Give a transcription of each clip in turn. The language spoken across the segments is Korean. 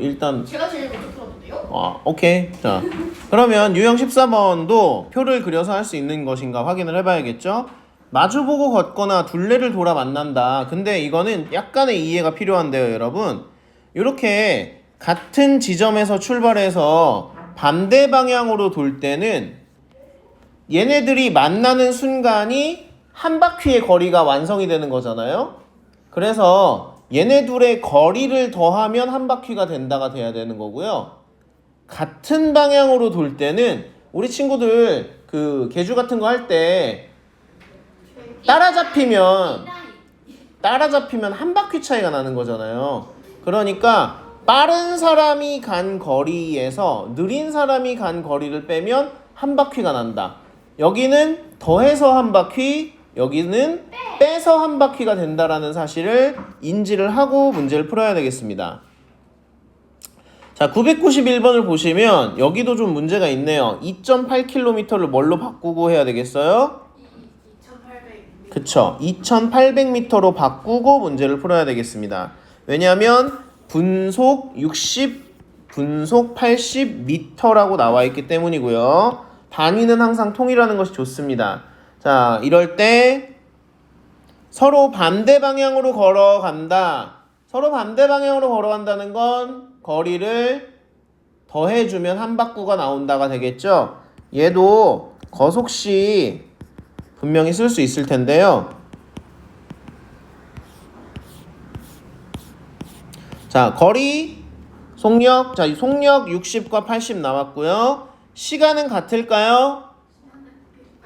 일단 제가 제일 먼저 풀었는데요? 오케이. 자, 그러면 유형 14번도 표를 그려서 할 수 있는 것인가 확인을 해봐야겠죠? 마주보고 걷거나 둘레를 돌아 만난다. 근데 이거는 약간의 이해가 필요한데요, 여러분. 이렇게 같은 지점에서 출발해서 반대 방향으로 돌 때는 얘네들이 만나는 순간이 한 바퀴의 거리가 완성이 되는 거잖아요. 그래서 얘네 둘의 거리를 더하면 한 바퀴가 된다가 돼야 되는 거고요. 같은 방향으로 돌 때는 우리 친구들 그 계주 같은 거 할 때 따라잡히면 한 바퀴 차이가 나는 거잖아요. 그러니까 빠른 사람이 간 거리에서 느린 사람이 간 거리를 빼면 한 바퀴가 난다. 여기는 더해서 한 바퀴, 여기는 빼서 한 바퀴가 된다라는 사실을 인지를 하고 문제를 풀어야 되겠습니다. 자, 991번을 보시면 여기도 좀 문제가 있네요. 2.8km를 뭘로 바꾸고 해야 되겠어요? 2800. 그쵸. 2800m로 바꾸고 문제를 풀어야 되겠습니다. 왜냐하면 분속 60, 분속 80m라고 나와 있기 때문이고요. 단위는 항상 통일하는 것이 좋습니다. 자, 이럴 때 서로 반대 방향으로 걸어간다. 서로 반대 방향으로 걸어간다는 건 거리를 더해주면 한 바퀴가 나온다가 되겠죠. 얘도 거속시 분명히 쓸 수 있을 텐데요. 자, 거리, 속력. 자, 속력 60과 80 나왔고요. 시간은 같을까요?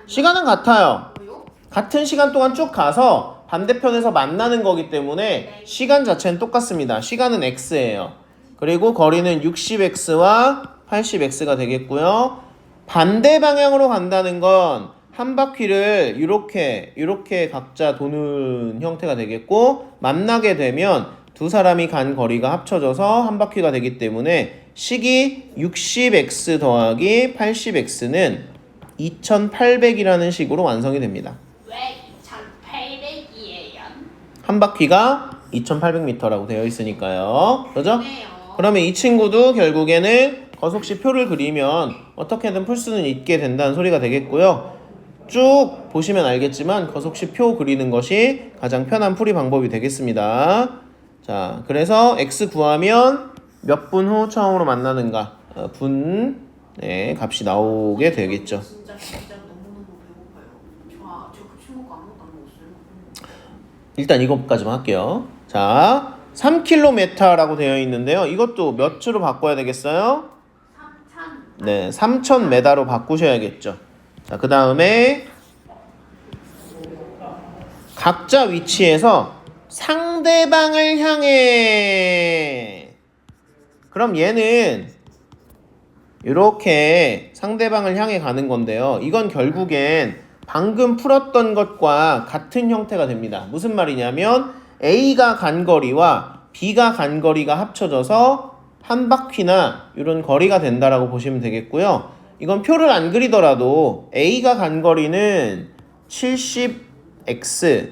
시간은 같아요. 뭐요? 같은 시간 동안 쭉 가서 반대편에서 만나는 거기 때문에 시간 자체는 똑같습니다. 시간은 x예요. 그리고 거리는 60x와 80x가 되겠고요. 반대 방향으로 간다는 건 한 바퀴를 이렇게 각자 도는 형태가 되겠고, 만나게 되면 두 사람이 간 거리가 합쳐져서 한 바퀴가 되기 때문에 식이 60x 더하기 80x는 2800이라는 식으로 완성이 됩니다. 왜 2800이에요? 한 바퀴가 2800m라고 되어 있으니까요. 그죠? 네요. 그러면 이 친구도 결국에는 거속시 표를 그리면 어떻게든 풀 수는 있게 된다는 소리가 되겠고요. 쭉 보시면 알겠지만 거속시 표 그리는 것이 가장 편한 풀이 방법이 되겠습니다. 자, 그래서 x 구하면 몇 분 후 처음으로 만나는가? 네, 값이 나오게 되겠죠. 진짜 너무너무 배고파요. 저 급식 먹고 아무것도 안 먹었어요. 일단 이것까지만 할게요. 자, 3km라고 되어 있는데요. 이것도 몇 주로 바꿔야 되겠어요? 3000. 네, 3000m로 바꾸셔야겠죠. 자, 그 다음에 각자 위치에서 상대방을 향해. 그럼 얘는 이렇게 상대방을 향해 가는 건데요. 이건 결국엔 방금 풀었던 것과 같은 형태가 됩니다. 무슨 말이냐면 A가 간 거리와 B가 간 거리가 합쳐져서 한 바퀴나 이런 거리가 된다라고 보시면 되겠고요. 이건 표를 안 그리더라도 A가 간 거리는 70x,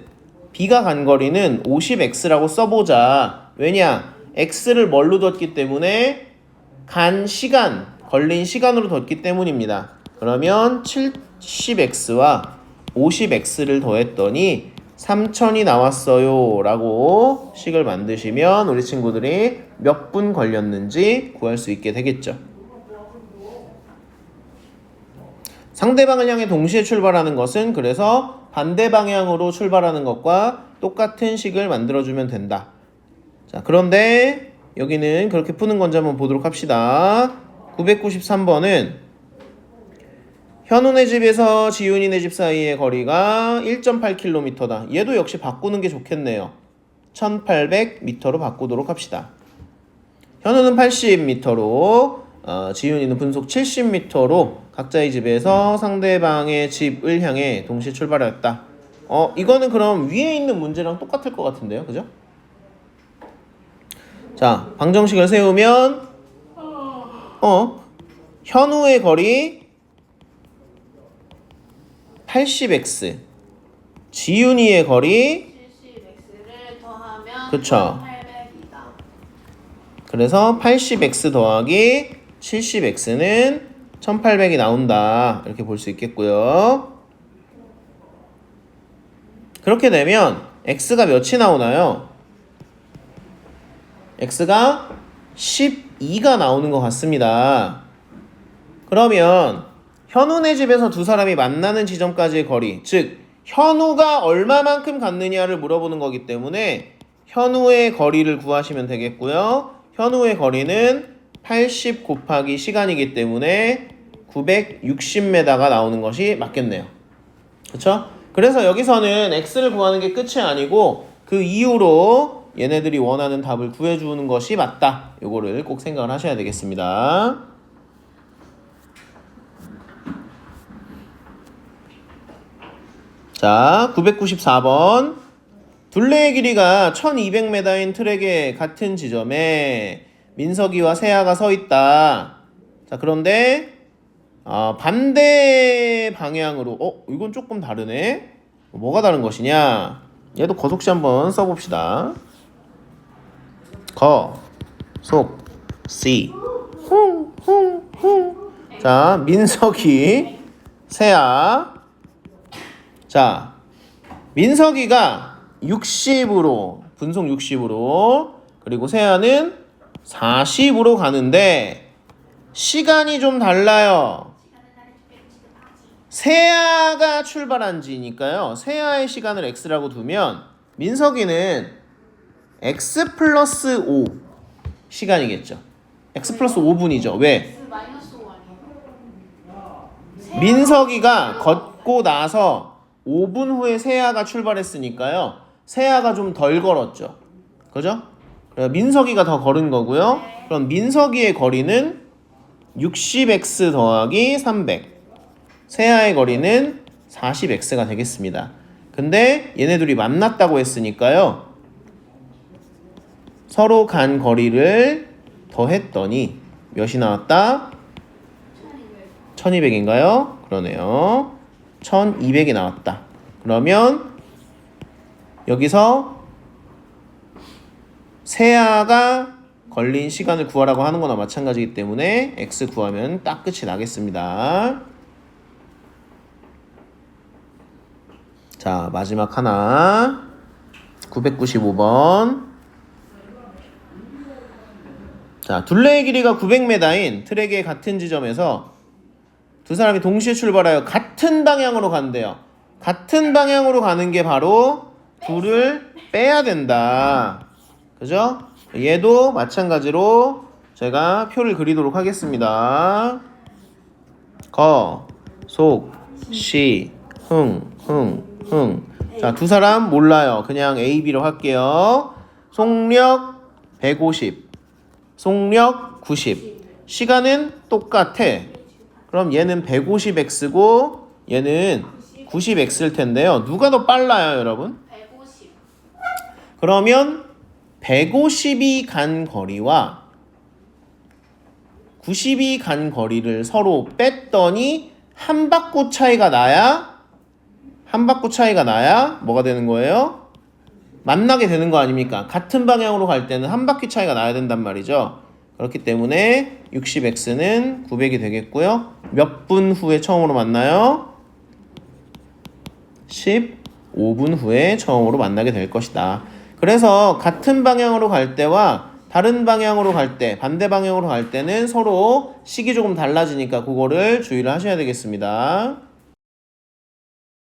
B가 간 거리는 50x라고 써보자. 왜냐? x를 뭘로 뒀기 때문에 간 시간, 걸린 시간으로 뒀기 때문입니다. 그러면 70x와 50x를 더했더니 3000이 나왔어요 라고 식을 만드시면 우리 친구들이 몇 분 걸렸는지 구할 수 있게 되겠죠. 상대방을 향해 동시에 출발하는 것은 그래서 반대 방향으로 출발하는 것과 똑같은 식을 만들어주면 된다. 자, 그런데 여기는 그렇게 푸는 건지 한번 보도록 합시다. 993번은 현우네 집에서 지윤이네 집 사이의 거리가 1.8km다. 얘도 역시 바꾸는 게 좋겠네요. 1800m로 바꾸도록 합시다. 현우는 80m로 지윤이는 분속 70m로 각자의 집에서 상대방의 집을 향해 동시에 출발하였다. 이거는 그럼 위에 있는 문제랑 똑같을 것 같은데요, 그죠? 자, 방정식을 세우면 현우의 거리 80x, 지윤이의 거리 70x를 더하면 그쵸. 1800이다. 그래서 80x 더하기 70x는 1800이 나온다. 이렇게 볼 수 있겠고요. 그렇게 되면 x가 몇이 나오나요? x가 12가 나오는 것 같습니다. 그러면 현우네 집에서 두 사람이 만나는 지점까지의 거리, 즉 현우가 얼마만큼 갔느냐를 물어보는 거기 때문에 현우의 거리를 구하시면 되겠고요. 현우의 거리는 80 곱하기 시간이기 때문에 960m가 나오는 것이 맞겠네요. 그렇죠? 그래서 여기서는 x를 구하는 게 끝이 아니고 그 이후로 얘네들이 원하는 답을 구해주는 것이 맞다. 요거를 꼭 생각을 하셔야 되겠습니다. 자, 994번. 둘레의 길이가 1200m인 트랙의 같은 지점에 민석이와 세아가 서 있다. 자, 그런데 반대 방향으로 이건 조금 다르네. 뭐가 다른 것이냐? 얘도 거속시 한번 써봅시다. 속, 자, 민석이, 세아. 자, 민석이가 60으로, 분속 60으로, 그리고 세아는 40으로 가는데, 시간이 좀 달라요. 세아가 출발한 지니까요. 세아의 시간을 x라고 두면, 민석이는 x 플러스 5 시간이겠죠. x 플러스 5분이죠. 왜? 마이너스 5 아니에요? 민석이가 걷고 나서 5분 후에 세아가 출발했으니까요. 세아가 좀 덜 걸었죠. 그죠? 민석이가 더 걸은 거고요. 그럼 민석이의 거리는 60x 더하기 300. 세아의 거리는 40x가 되겠습니다. 근데 얘네 둘이 만났다고 했으니까요. 서로 간 거리를 더했더니 몇이 나왔다? 1200인가요? 그러네요. 1200이 나왔다. 그러면 여기서 세아가 걸린 시간을 구하라고 하는 거나 마찬가지이기 때문에 x 구하면 딱 끝이 나겠습니다. 자, 마지막 하나. 995번. 자, 둘레의 길이가 900m인 트랙의 같은 지점에서 두 사람이 동시에 출발하여 같은 방향으로 간대요. 같은 방향으로 가는 게 바로 둘을 빼야 된다. 그죠? 얘도 마찬가지로 제가 표를 그리도록 하겠습니다. 속, 시, 흥. 자, 두 사람 몰라요. 그냥 A, B로 할게요. 속력 150, 속력 90. 시간은 똑같아. 그럼 얘는 150x고 얘는 90x일 텐데요. 누가 더 빨라요, 여러분? 150. 그러면 150이 간 거리와 90이 간 거리를 서로 뺐더니 한 바퀴 차이가 나야 뭐가 되는 거예요? 만나게 되는 거 아닙니까? 같은 방향으로 갈 때는 한 바퀴 차이가 나야 된단 말이죠. 그렇기 때문에 60x는 900이 되겠고요. 몇 분 후에 처음으로 만나요? 15분 후에 처음으로 만나게 될 것이다. 그래서 같은 방향으로 갈 때와 다른 방향으로 갈 때, 반대 방향으로 갈 때는 서로 식이 조금 달라지니까 그거를 주의를 하셔야 되겠습니다.